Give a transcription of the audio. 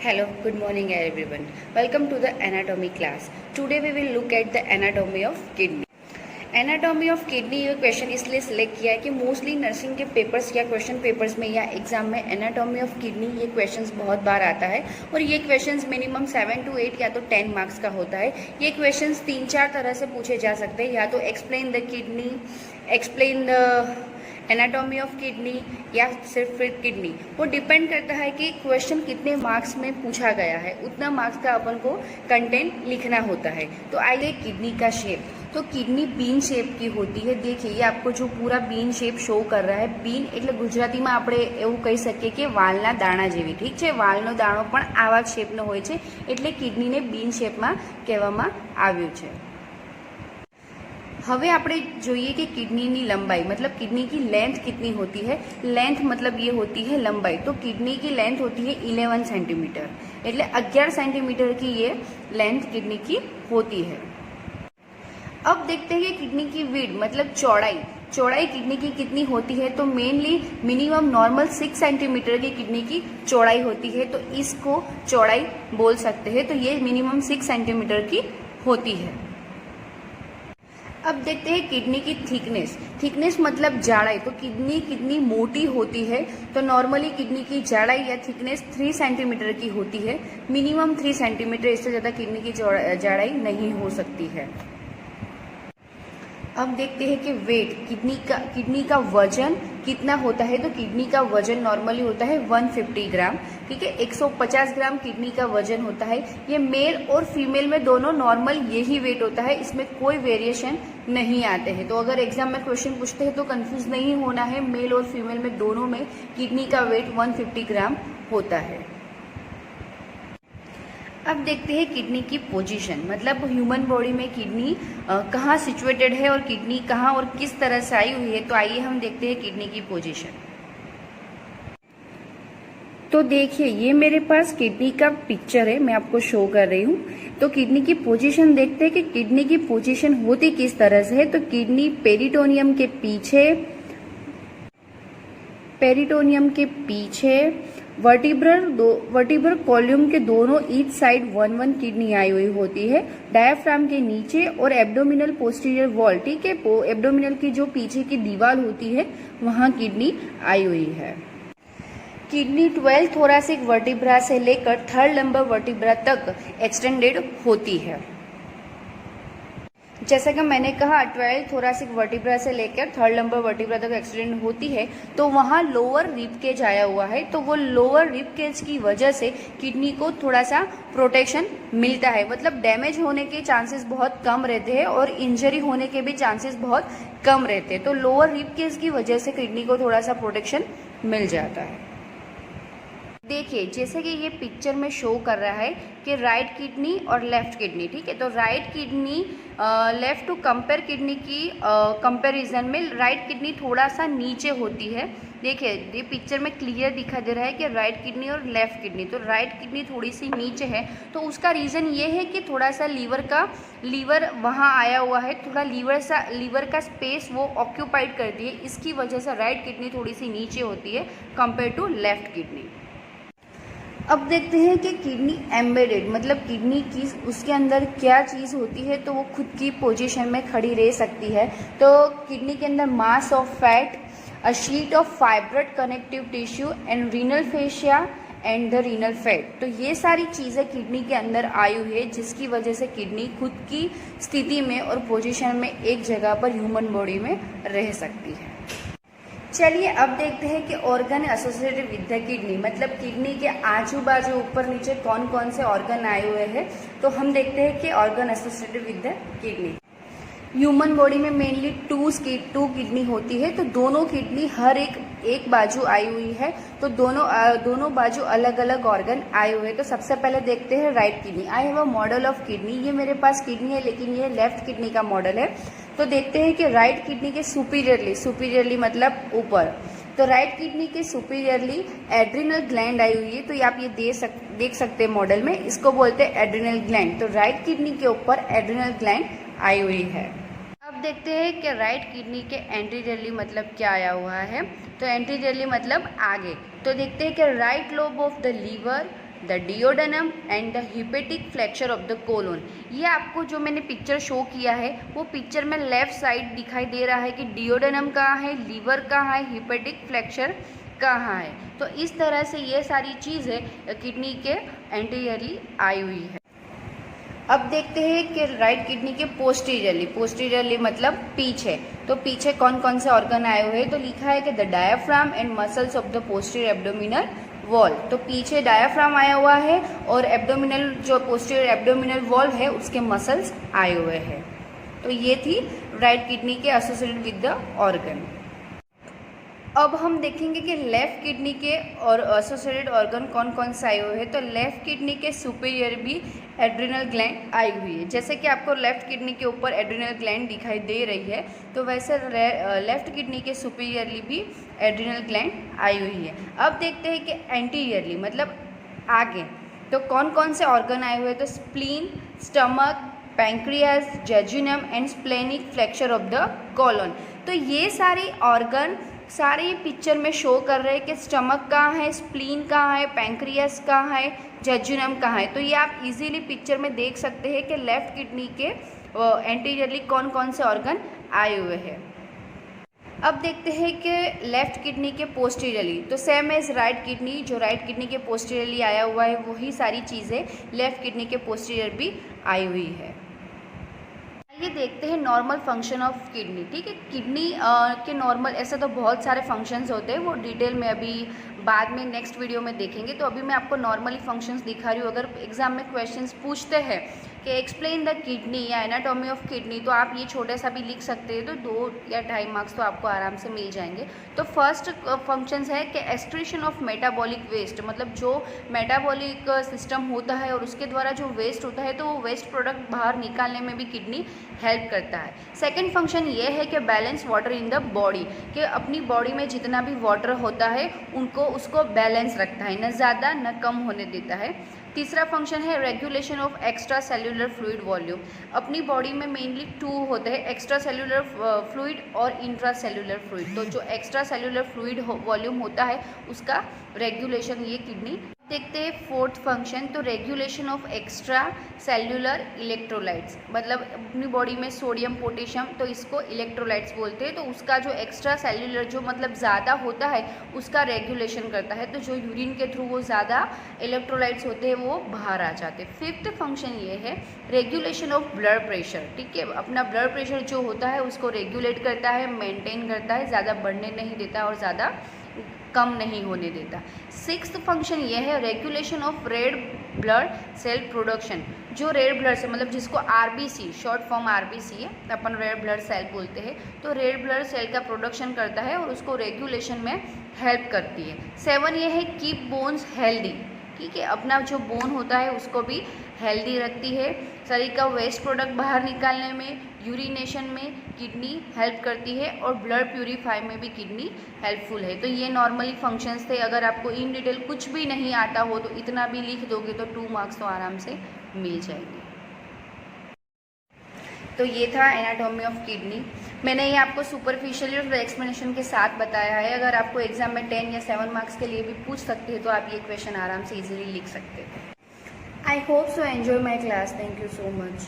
Hello, good morning everyone. Welcome to the anatomy class. Today we will look at the anatomy of kidney. Anatomy of kidney ये question इसलिए select किया है कि mostly nursing के papers या question papers में या exam में एनाटॉमी ऑफ किडनी ये क्वेश्चंस बहुत बार आता है और ये क्वेश्चंस मिनिमम 7 to 8 या तो 10 मार्क्स का होता है। ये क्वेश्चंस 3-4 तरह से पूछे जा सकते हैं, या तो explain the kidney, explain the anatomy of kidney या सिर्फ फिर किडनी। वो डिपेंड करता है कि क्वेश्चन कितने मार्क्स में पूछा गया है, उतना मार्क्स का अपन को कंटेंट लिखना होता है। तो आइए किडनी का शेप। तो किडनी बीन शेप की होती है। देखिए ये आपको जो पूरा बीन शेप शो कर रहा है, बीन એટલે ગુજરાતીમાં આપણે એવું કહી શકીએ કે વાલના દાણા જેવી, ઠીક છે। વાલનો દાણો પણ આવા જ શેપનો હોય છે, એટલે કિડનીને બીન શેપમાં કહેવામાં આવ્યું છે। હવે આપણે જોઈએ कि किडनी की लंबाई मतलब किडनी की लेंथ कितनी होती है। लेंथ मतलब ये होती है लंबाई। तो किडनी की लेंथ होती है 11 सेंटीमीटर, એટલે 11 सेंटीमीटर की ये लेंथ किडनी की होती है। अब देखते हैं किडनी की विड्थ मतलब चौड़ाई। चौड़ाई किडनी की कितनी होती है। तो मेनली मिनिमम नॉर्मल 6 सेंटीमीटर की किडनी की चौड़ाई होती है, तो इसको चौड़ाई बोल सकते हैं। तो ये मिनिमम 6 सेंटीमीटर की होती है। अब देखते हैं किडनी की थिकनेस। थिकनेस मतलब जाड़ाई। तो किडनी कितनी मोटी होती है। तो नॉर्मली किडनी की जाड़ाई या थिकनेस 3 सेंटीमीटर की होती है, मिनिमम 3 सेंटीमीटर, इससे ज़्यादा किडनी की जाड़ाई नहीं हो सकती है। अब देखते हैं कि वेट किडनी का वजन कितना होता है। तो किडनी का वजन नॉर्मली होता है 150 ग्राम, ठीक है। 150 ग्राम किडनी का वजन होता है। ये मेल और फीमेल में दोनों नॉर्मल यही वेट होता है, इसमें कोई वेरिएशन नहीं आते हैं। तो अगर एग्जाम में क्वेश्चन पूछते हैं तो कंफ्यूज नहीं होना है, मेल और फीमेल में दोनों में किडनी का वेट 150 ग्राम होता है। अब देखते हैं किडनी की पोजीशन मतलब ह्यूमन बॉडी में किडनी कहाँ सिचुएटेड है और किडनी कहाँ और किस तरह से आई हुई है। तो आइए हम देखते हैं किडनी की पोजीशन। तो देखिए ये मेरे पास किडनी का पिक्चर है, मैं आपको शो कर रही हूँ। तो किडनी की पोजीशन देखते हैं कि किडनी की पोजीशन होती किस तरह से है। तो किडनी पेरिटोनियम के पीछे वर्टिब्रल कॉलम के दोनों ईच साइड 1-1 किडनी आई हुई होती है। डायफ्राम के नीचे और एब्डोमिनल पोस्टीरियर वॉल, ठीक है, एब्डोमिनल की जो पीछे की दीवार होती है वहां किडनी आई हुई है। किडनी 12 थोरासिक वर्टिब्रा से लेकर 3rd लंबर वर्टिब्रा तक एक्सटेंडेड होती है। जैसा कि मैंने कहा 12 थोरासिक वर्टिब्रा से लेकर 3rd लंबर वर्टिब्रा तक एक्सटेंड होती है। तो वहाँ लोअर रिब केज आया हुआ है, तो वो लोअर रिब केज की वजह से किडनी को थोड़ा सा प्रोटेक्शन मिलता है। मतलब डैमेज होने के चांसेस बहुत कम रहते हैं और इंजरी होने के भी चांसेस बहुत कम रहते हैं। तो लोअर रिब केज की वजह से किडनी को थोड़ा सा प्रोटेक्शन मिल जाता है। देखिए जैसे कि ये पिक्चर में शो कर रहा है कि राइट किडनी और लेफ्ट किडनी, ठीक है। तो right kidney left to compare kidney की कंपैरिजन में राइट किडनी थोड़ा सा नीचे होती है। देखिए ये पिक्चर में क्लियर दिखा दे रहा है कि राइट किडनी और लेफ्ट किडनी, तो राइट किडनी थोड़ी सी नीचे है। तो उसका रीज़न ये है कि थोड़ा सा लीवर वहाँ आया हुआ है, थोड़ा लीवर का स्पेस वो ऑक्यूपाइड करती है, इसकी वजह से राइट किडनी थोड़ी सी नीचे होती है कंपेयर टू लेफ्ट किडनी। अब देखते हैं कि किडनी एम्बेडेड मतलब किडनी की उसके अंदर क्या चीज़ होती है। तो वो खुद की पोजीशन में खड़ी रह सकती है। तो किडनी के अंदर mass of fat, a sheet of fibrate connective tissue and renal fascia and the renal fat. तो ये सारी चीज़ें किडनी के अंदर आई हुई है, जिसकी वजह से किडनी खुद की स्थिति में और पोजीशन में एक जगह पर ह्यूमन बॉडी में रह सकती है। चलिए अब देखते हैं कि organ associated with the kidney मतलब किडनी के आजू बाजू ऊपर नीचे कौन कौन से ऑर्गन आए हुए हैं। तो हम देखते हैं कि organ associated with the kidney. Human body में मेनली 2 किडनी होती है। तो दोनों किडनी हर एक बाजू आई हुई है। तो दोनों बाजू अलग अलग ऑर्गन आए हुए हैं। तो सबसे पहले देखते हैं right kidney. I have a model of kidney. ये मेरे पास किडनी है लेकिन ये लेफ्ट किडनी का मॉडल है। तो देखते हैं कि राइट किडनी के सुपीरियरली मतलब ऊपर। तो राइट किडनी के सुपीरियरली एड्रिनल ग्लैंड आई हुई है। तो आप ये देख सकते हैं मॉडल में, इसको बोलते हैं एड्रिनल ग्लैंड। तो राइट किडनी के ऊपर एड्रिनल ग्लैंड आई हुई है। अब देखते हैं कि राइट किडनी के एंटीरियरली मतलब क्या आया हुआ है। तो एंटीरियरली मतलब आगे। तो देखते हैं कि right lobe of the liver, the duodenum and the hepatic flexure of the colon. ये आपको जो मैंने पिक्चर शो किया है वो पिक्चर में लेफ्ट साइड दिखाई दे रहा है कि डिओडेनम कहाँ है, लीवर कहाँ है, हिपेटिक फ्लेक्चर कहाँ है। तो इस तरह से ये सारी चीज़ें किडनी के एंटीरियरली आई हुई है। अब देखते हैं कि राइट किडनी के पोस्टीरियरली मतलब पीछे, तो पीछे कौन कौन से ऑर्गन आए हुए हैं। तो लिखा है कि the diaphragm and muscles of the posterior abdominal wall. तो पीछे डायाफ्राम आया हुआ है और एब्डोमिनल जो पोस्टीरियर एब्डोमिनल वॉल है उसके मसल्स आए हुए हैं। तो ये थी राइट किडनी के एसोसिएटेड विद द ऑर्गन। अब हम देखेंगे कि लेफ़्ट किडनी के और एसोसिएटेड ऑर्गन कौन कौन से आए हुए हैं। तो लेफ़्ट किडनी के सुपीरियर भी एड्रिनल ग्लैंड आई हुई है। जैसे कि आपको लेफ़्ट किडनी के ऊपर एड्रिनल ग्लैंड दिखाई दे रही है, तो वैसे लेफ़्ट किडनी के सुपीरियरली भी एड्रिनल ग्लैंड आई हुई है। अब देखते हैं कि एंटीरियरली मतलब आगे तो कौन कौन से ऑर्गन आए हुए हैं। तो spleen, stomach, pancreas, jejunum and splenic flexure of the colon. तो ये सारे ऑर्गन सारे ये पिक्चर में शो कर रहे हैं कि स्टमक कहाँ है, स्प्लीन कहाँ है, पैंक्रियास कहाँ है, जेजुनम कहाँ है। तो ये आप इजीली पिक्चर में देख सकते हैं कि लेफ़्ट किडनी के एंटीरियरली कौन कौन से ऑर्गन आए हुए हैं। अब देखते हैं कि लेफ़्ट किडनी के पोस्टीरियरली, तो सेम एज राइट किडनी, जो राइट किडनी के पोस्टीरियरली आया हुआ है वही सारी चीज़ें लेफ़्ट किडनी के पोस्टीरियर भी आई हुई है। ये देखते हैं नॉर्मल फंक्शन ऑफ किडनी। ठीक है, किडनी के नॉर्मल ऐसे तो बहुत सारे फंक्शंस होते हैं, वो डिटेल में अभी बाद में नेक्स्ट वीडियो में देखेंगे। तो अभी मैं आपको नॉर्मली फंक्शंस दिखा रही हूँ। अगर एग्जाम में क्वेश्चंस पूछते हैं कि एक्सप्लेन द किडनी या एनाटॉमी ऑफ किडनी, तो आप ये छोटा सा भी लिख सकते हैं, तो 2 या 2.5 मार्क्स तो आपको आराम से मिल जाएंगे। तो फर्स्ट फंक्शंस है कि एक्सक्रीशन ऑफ मेटाबॉलिक वेस्ट, मतलब जो मेटाबॉलिक सिस्टम होता है और उसके द्वारा जो वेस्ट होता है तो वो वेस्ट प्रोडक्ट बाहर निकालने में भी किडनी हेल्प करता है। सेकेंड फंक्शन ये है कि balance water in the body, कि अपनी बॉडी में जितना भी वाटर होता है उसको बैलेंस रखता है, न ज़्यादा न कम होने देता है। तीसरा फंक्शन है regulation of extra cellular fluid volume. अपनी बॉडी में मेनली 2 होते हैं, एक्स्ट्रा सेल्यूलर फ्लूइड और इंट्रा सेल्यूलर फ्लूइड। तो जो एक्स्ट्रा सेल्यूलर फ्लूइड वॉल्यूम होता है उसका रेगुलेशन ये किडनी। देखते हैं फोर्थ फंक्शन, तो regulation of extra cellular electrolytes, मतलब अपनी बॉडी में सोडियम, पोटेशियम, तो इसको इलेक्ट्रोलाइट्स बोलते हैं। तो उसका जो एक्स्ट्रा सेल्यूलर जो मतलब ज़्यादा होता है उसका रेगुलेशन करता है। तो जो यूरिन के थ्रू वो ज़्यादा इलेक्ट्रोलाइट्स होते हैं वो बाहर आ जाते हैं। फिफ्थ फंक्शन ये है रेगुलेशन ऑफ ब्लड प्रेशर। ठीक है, अपना ब्लड प्रेशर जो होता है उसको रेगुलेट करता है, मेंटेन करता है, ज़्यादा बढ़ने नहीं देता और ज़्यादा कम नहीं होने देता। सिक्स्थ फंक्शन ये है regulation of red blood cell production. जो रेड ब्लड सेल मतलब जिसको आरबीसी, शॉर्ट फॉर्म आरबीसी है, अपन रेड ब्लड सेल बोलते हैं, तो रेड ब्लड सेल का प्रोडक्शन करता है और उसको रेगुलेशन में हेल्प करती है। 7 ये है कीप बोन्स हेल्दी। ठीक है, अपना जो बोन होता है उसको भी हेल्दी रखती है। शरीर का वेस्ट प्रोडक्ट बाहर निकालने में, यूरिनेशन में किडनी हेल्प करती है और ब्लड प्यूरीफाई में भी किडनी हेल्पफुल है। तो ये नॉर्मली फंक्शंस थे। अगर आपको इन डिटेल कुछ भी नहीं आता हो तो इतना भी लिख दोगे तो 2 मार्क्स तो आराम से मिल जाएंगे। तो ये था एनाटॉमी ऑफ किडनी। मैंने ये आपको सुपरफिशियली और एक्सप्लेनेशन के साथ बताया है। अगर आपको एग्जाम में 10 या 7 मार्क्स के लिए भी पूछ सकते हैं तो आप ये क्वेश्चन आराम से इजीली लिख सकते हैं। I hope so enjoy my class. Thank you so much.